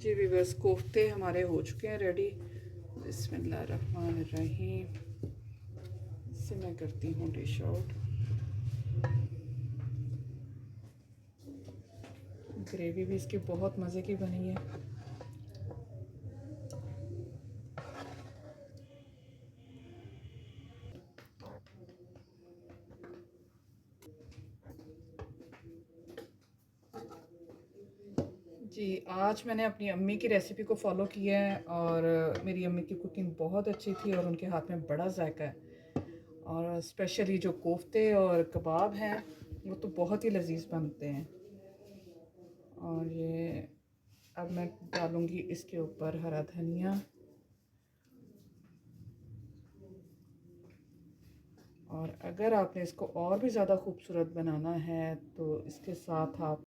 जी viewers, कोफ्ते हमारे हो चुके हैं रेडी। बिस्मिल्लाहिर्रहमानिर्रहीम। इससे मैं करती हूँ डिश आउट। ग्रेवी भी इसकी बहुत मज़े की बनी है। जी, आज मैंने अपनी अम्मी की रेसिपी को फॉलो किया है और मेरी अम्मी की कुकिंग बहुत अच्छी थी और उनके हाथ में बड़ा जायका है। और स्पेशली जो कोफ्ते और कबाब हैं वो तो बहुत ही लजीज बनते हैं। और ये अब मैं डालूँगी इसके ऊपर हरा धनिया, और अगर आपने इसको और भी ज़्यादा खूबसूरत बनाना है तो इसके साथ आप